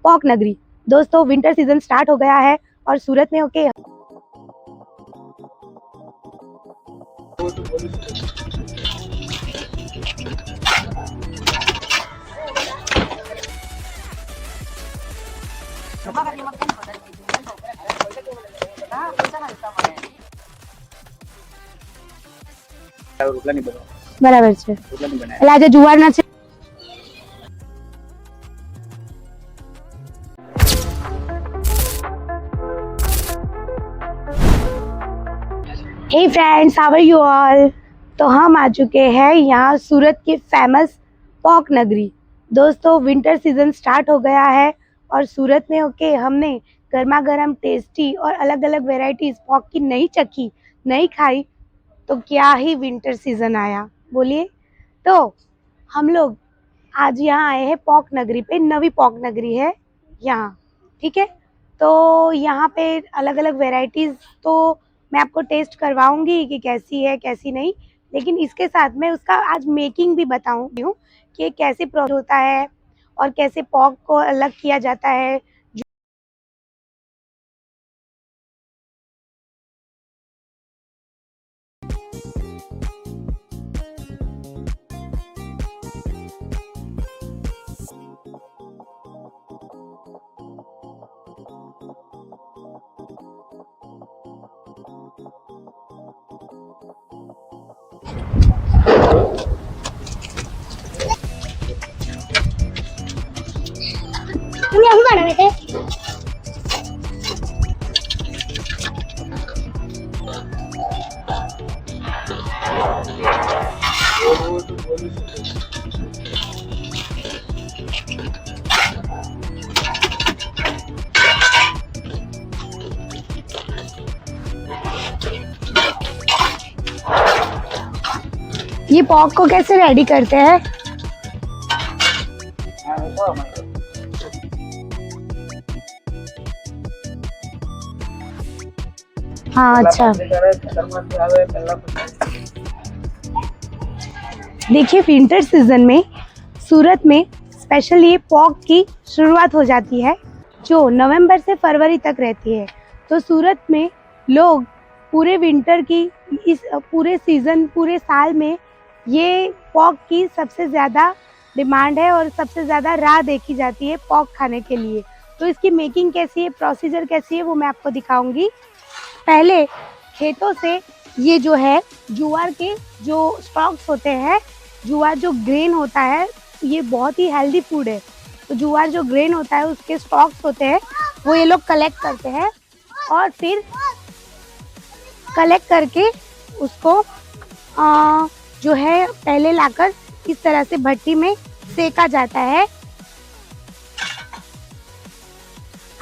Pock नगरी। दोस्तों winter season start हो गया है और सूरत में ओके બરાબર છે એટલે આજે જુવારના છે। Hey friends, how are you all. तो हम आ चुके हैं यहाँ सूरत की फेमस पॉक नगरी। दोस्तों विंटर सीजन स्टार्ट हो गया है और सूरत में होके हमने गर्मा गर्म टेस्टी और अलग अलग वेराइटीज पॉक की नहीं चखी नहीं खाई तो क्या ही विंटर सीजन आया बोलिए। तो हम लोग आज यहाँ आए हैं पॉक नगरी पे। नवी पॉक नगरी है यहाँ, ठीक है। तो यहाँ पे अलग अलग वेराइटीज़ तो मैं आपको टेस्ट करवाऊंगी कि कैसी है कैसी नहीं, लेकिन इसके साथ में उसका आज मेकिंग भी बताऊंगी हूँ कि कैसे प्रोसेस होता है और कैसे पॉक को अलग किया जाता है। ये पॉक को कैसे रेडी करते हैं? हाँ अच्छा, देखिए विंटर सीजन में सूरत में स्पेशल ये पॉक की शुरुआत हो जाती है जो नवंबर से फरवरी तक रहती है। तो सूरत में लोग पूरे विंटर की इस पूरे सीजन पूरे साल में ये पॉक की सबसे ज़्यादा डिमांड है और सबसे ज़्यादा राह देखी जाती है पॉक खाने के लिए। तो इसकी मेकिंग कैसी है, प्रोसीजर कैसी है वो मैं आपको दिखाऊंगी। पहले खेतों से ये जो है ज्वार के जो स्टॉक्स होते हैं, ज्वार जो ग्रेन होता है ये बहुत ही हेल्दी फूड है। तो ज्वार जो ग्रेन होता है उसके स्टॉक्स होते हैं वो ये लोग कलेक्ट करते हैं और फिर कलेक्ट करके उसको जो है पहले लाकर इस तरह से भट्टी में सेका जाता है।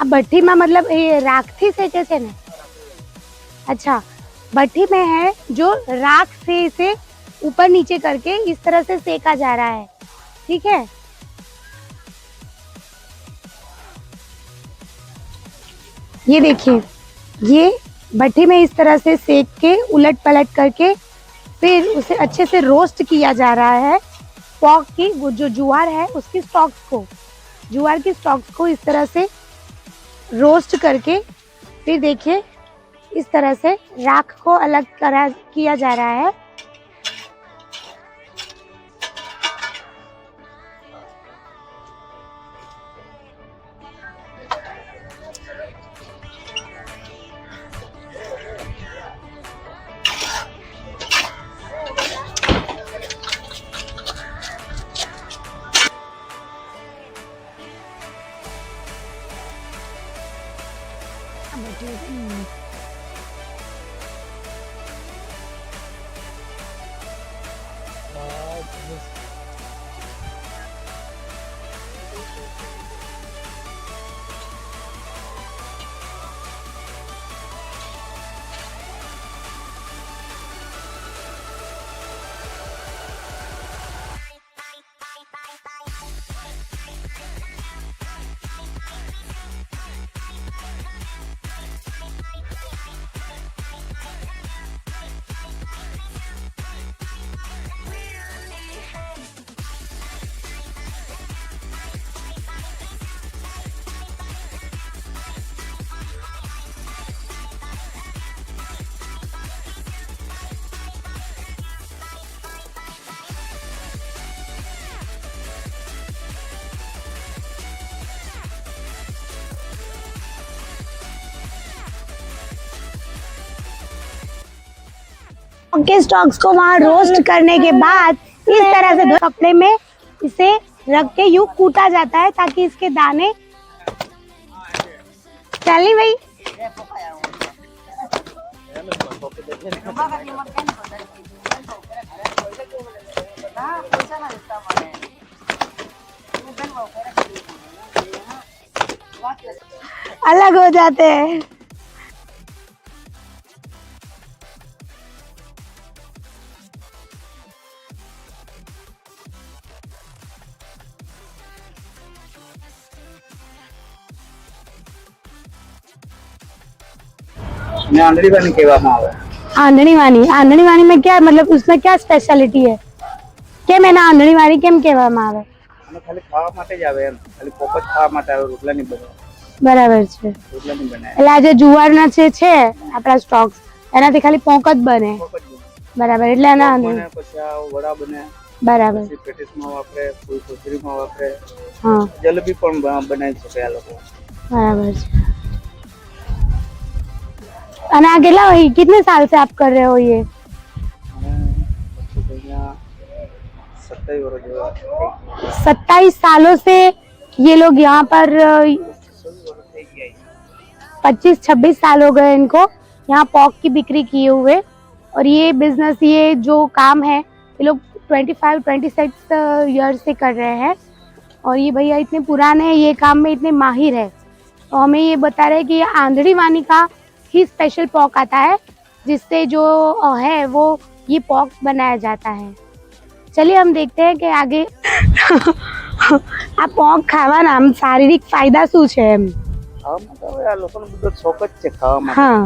अब भट्टी में मतलब ये राख थी सेके छे ने? अच्छा, भट्टी में है जो राख से इसे ऊपर नीचे करके इस तरह से सेका जा रहा है, ठीक है। ये देखिए ये भट्टी में इस तरह से सेक के उलट पलट करके फिर उसे अच्छे से रोस्ट किया जा रहा है। पॉक की वो जो ज्वार है उसकी स्टॉक्स को, ज्वार की स्टॉक्स को इस तरह से रोस्ट करके फिर देखिए इस तरह से राख को अलग किया जा रहा है। के स्टॉक्स को वहाँ रोस्ट करने के बाद इस तरह से कपड़े में इसे रख के यूं कूटा जाता है ताकि इसके दाने चली भाई। अलग हो जाते हैं। आंधड़ी वानी कहेवामां आवे। आंधणी वानी में क्या मतलब उसमें क्या स्पेशलिटी है કે મેં આંધણી વાળી કેમ કહેવામાં આવે? અને ખાલી ખાવા માટે જ આવે એમ, ખાલી પોપટ ખાવા માટે આવે, રોટલા નહીં બને. બરાબર છે, રોટલા નહીં બને. એટલે આ જે જુવારના છે આપણા સ્ટોક્સ એનાથી ખાલી પોંક જ બને. પોપટ બને. બરાબર, એટલે આના બને પછી આ વડા બને. બરાબર, પછી પેટીસમાં વાપરે, કોઈ કોથળીમાં વાપરે. હા, જલેબી પણ બનાવી શકે આ લોકો. બરાબર છે। અને આ કેટલા कितने साल से आप कर रहे हो ये? 27 सालों से ये लोग यहाँ पर 25-26 साल हो गए इनको यहाँ पॉक की बिक्री किए हुए। और ये बिजनेस, ये जो काम है ये लोग 25-26 ईयर से कर रहे हैं। और ये भैया इतने पुराने ये काम में इतने माहिर है, तो हमें ये बता रहे हैं कि ये आंधड़ी वानी का ही स्पेशल पॉक आता है जिससे जो है वो ये पॉक बनाया जाता है। चलिए हम देखते हैं कि आगे आ पॉक खावाना आम शारीरिक फायदा શું છે એમ? આ લોકોનો બધો શોખ જ છે ખાવા માટે। हाँ,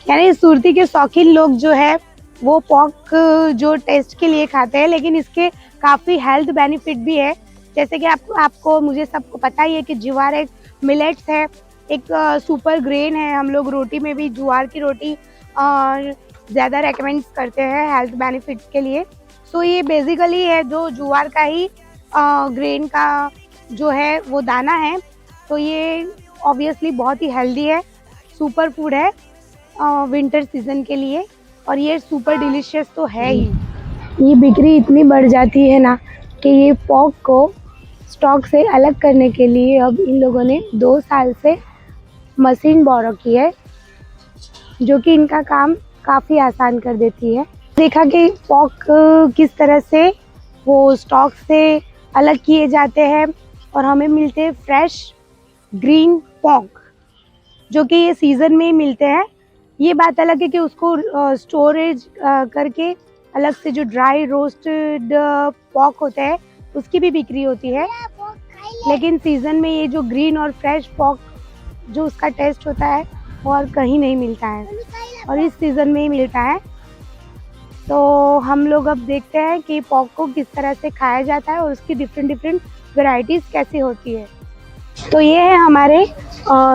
यानी सुरती के शौकीन लोग जो है वो पॉक जो टेस्ट के लिए खाते हैं, लेकिन इसके काफ़ी हेल्थ बेनिफिट भी है। जैसे कि आपको मुझे सबको पता ही है कि ज्वार एक मिलेट्स है, एक सुपर ग्रेन है। हम लोग रोटी में भी ज्वार की रोटी ज़्यादा रेकमेंड करते हैं हेल्थ बेनिफिट के लिए। सो ये बेसिकली है जो ज्वार का ही ग्रेन का जो है वो दाना है, तो ये ऑब्वियसली बहुत ही हेल्दी है, सुपर फूड है विंटर सीजन के लिए, और ये सुपर डिलीशियस तो है ही। ये बिक्री इतनी बढ़ जाती है ना कि ये पॉक को स्टॉक से अलग करने के लिए अब इन लोगों ने 2 साल से मशीन बोरो की है, जो कि इनका काम काफ़ी आसान कर देती है। देखा कि पॉक किस तरह से वो स्टॉक से अलग किए जाते हैं और हमें मिलते हैं फ्रेश ग्रीन पॉक, जो कि ये सीज़न में ही मिलते हैं। ये बात अलग है कि उसको स्टोरेज करके अलग से जो ड्राई रोस्टेड पॉक होते हैं उसकी भी बिक्री होती है, लेकिन सीज़न में ये जो ग्रीन और फ्रेश पॉक जो उसका टेस्ट होता है वो और कहीं नहीं मिलता है, और इस सीज़न में ही मिलता है। तो हम लोग अब देखते हैं कि पॉक को किस तरह से खाया जाता है और उसकी डिफरेंट वैरायटीज़ कैसी होती है। तो ये है हमारे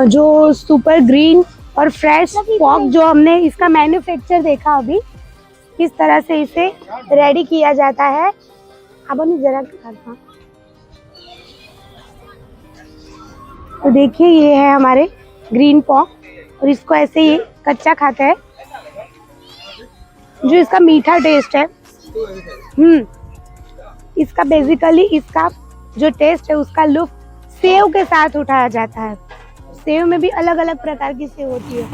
जो सुपर ग्रीन और फ्रेश पॉक, जो हमने इसका मैन्युफैक्चर देखा अभी किस तरह से इसे रेडी किया जाता है। अब हम जरा करता, तो देखिए ये है हमारे ग्रीन पॉक, और इसको ऐसे ही कच्चा खाते हैं। जो इसका मीठा टेस्ट है, इसका बेसिकली इसका जो टेस्ट है उसका लुत्फ सेव के साथ उठाया जाता है। सेव में भी अलग अलग प्रकार की सेव होती है।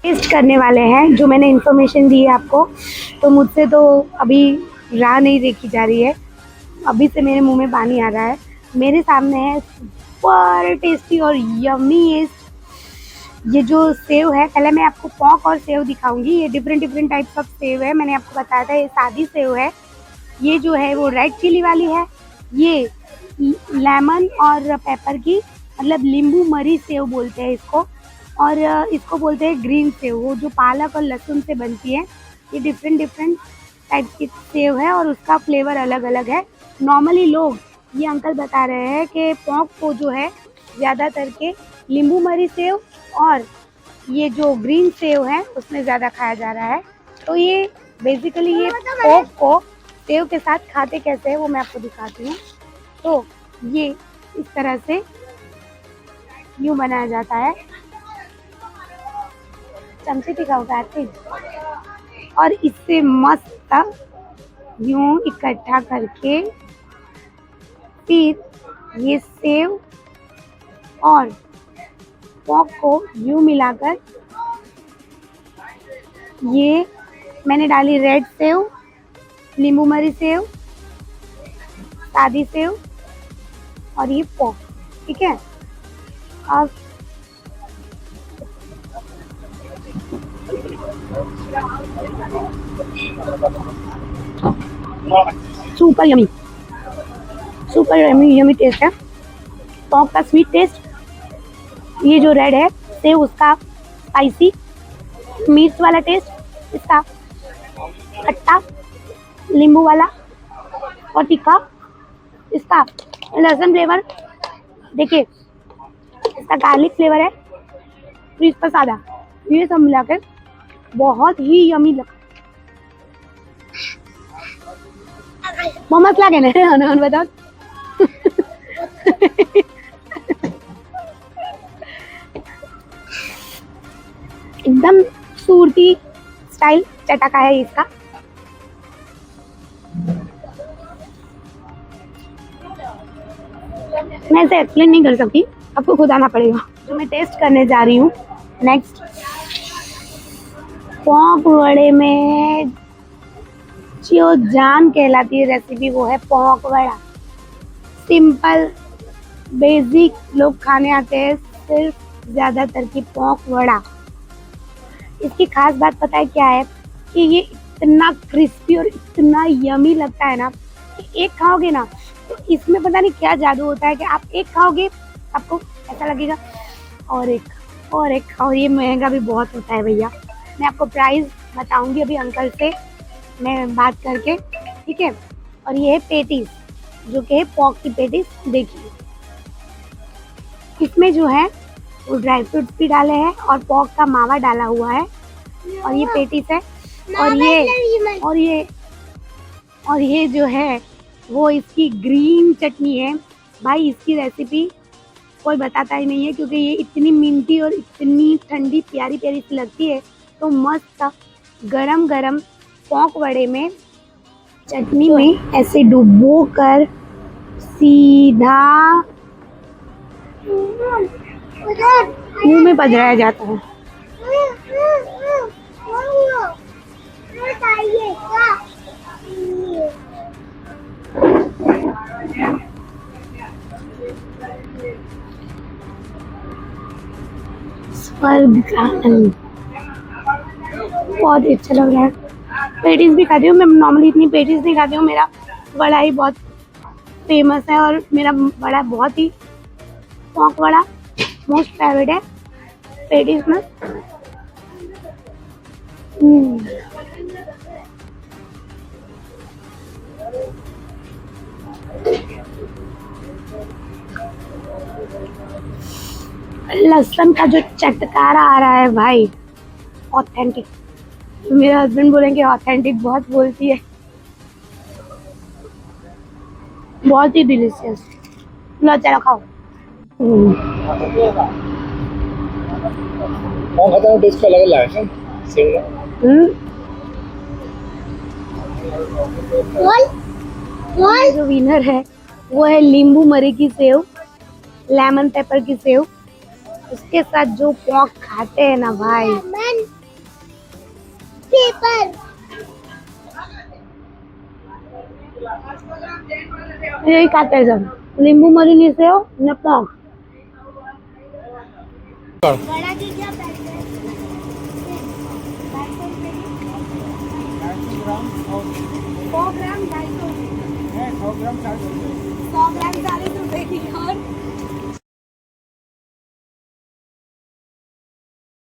टेस्ट करने वाले हैं जो मैंने इन्फॉर्मेशन दी है आपको, तो मुझसे तो अभी राह नहीं देखी जा रही है, अभी से मेरे मुंह में पानी आ रहा है। मेरे सामने है सुपर टेस्टी और यम्मीएस्ट ये जो सेव है। पहले मैं आपको पॉक और सेव दिखाऊंगी। ये डिफरेंट टाइप्स ऑफ सेव है। मैंने आपको बताया था ये सादी सेव है, ये जो है वो रेड चिली वाली है, ये लेमन और पेपर की मतलब नींबू मरी सेव बोलते हैं इसको, और इसको बोलते हैं ग्रीन सेव, वो जो पालक और लहसुन से बनती है। ये डिफरेंट टाइप की सेव है और उसका फ्लेवर अलग अलग है। नॉर्मली लोग, ये अंकल बता रहे हैं कि पॉक को जो है ज़्यादातर के नींबू मरी सेव और ये जो ग्रीन सेव है उसमें ज़्यादा खाया जा रहा है। तो ये बेसिकली ये पॉक को सेव के साथ खाते कैसे है वो मैं आपको दिखाती हूँ। तो ये इस तरह से यूँ बनाया जाता है, चमचे दिखाओ कार्तिक, और इससे मस्त यूँ इकट्ठा करके फिर ये सेव और पॉक को यूँ मिलाकर, ये मैंने डाली रेड सेव, नींबू मरी सेव, सादी सेव और ये पॉक, ठीक है। अब सुपर यमी टेस्ट है पॉक का, स्वीट टेस्ट। ये जो रेड है सेव उसका स्पाइसी मिर्च वाला टेस्ट, इसका खट्टा नींबू वाला और तीखा, इसका लहसुन फ्लेवर, देखिए इसका गार्लिक फ्लेवर है, फिर इसका सादा, ये सब मिलाकर बहुत ही यमी लगता है। मोमोज लागे ना बताओ। एकदम सूरती स्टाइल चटका है इसका। मैं इसे एक्सप्लेन नहीं कर सकती, आपको खुद आना पड़ेगा। तो मैं टेस्ट करने जा रही हूँ नेक्स्ट पॉक वड़े में जो जान कहलाती है रेसिपी वो है पॉक वड़ा। सिंपल बेसिक लोग खाने आते हैं सिर्फ ज़्यादातर की पॉक वड़ा। इसकी खास बात पता है क्या है कि ये इतना क्रिस्पी और इतना यमी लगता है ना कि एक खाओगे ना तो इसमें पता नहीं क्या जादू होता है कि आप एक खाओगे आपको ऐसा लगेगा और एक खाओ। ये महंगा भी बहुत होता है भैया। मैं आपको प्राइस बताऊंगी अभी अंकल से मैं बात करके, ठीक है। और ये है पेटीज, जो कि है पॉक की पेटीज। देखिए इसमें जो है वो ड्राई फ्रूट्स भी डाले हैं और पॉक का मावा डाला हुआ है, और ये पेटीज है। और ये जो है वो इसकी ग्रीन चटनी है। भाई इसकी रेसिपी कोई बताता ही नहीं है, क्योंकि ये इतनी मिंटी और इतनी ठंडी प्यारी प्यारी सी लगती है। तो मस्त गरम गरम पॉक वड़े में चटनी में ऐसे डुबो कर सीधा मुंह में पधराया जाता है। स्वर्ग का आनंद, बहुत ही अच्छा लग रहा है। पेटीज भी खाती हूँ मैं, नॉर्मली इतनी पेटीज नहीं खाती हूँ। मेरा वड़ा ही बहुत फेमस है और मेरा वड़ा बहुत ही पॉक वड़ा मोस्ट फेवरेट है पेटीज में। लहसुन का जो चटकारा आ रहा है भाई, ऑथेंटिक। मेरे हस्बैंड बोलेंगे ऑथेंटिक बहुत बोलती है, बहुत ही डिलीशियस। लो चलो खाओ। टेस्ट का अलग है जो विनर है वो है नींबू मरी की सेव, लेमन पेपर की सेव। उसके साथ जो पॉक खाते हैं ना भाई, यही खाते हैं सब, नींबू मरीनी सेव ने पोंक। बड़ा की क्या प्राइस है? 100 ग्राम 250 100 ग्राम 40 100 ग्राम 40 रुपए की और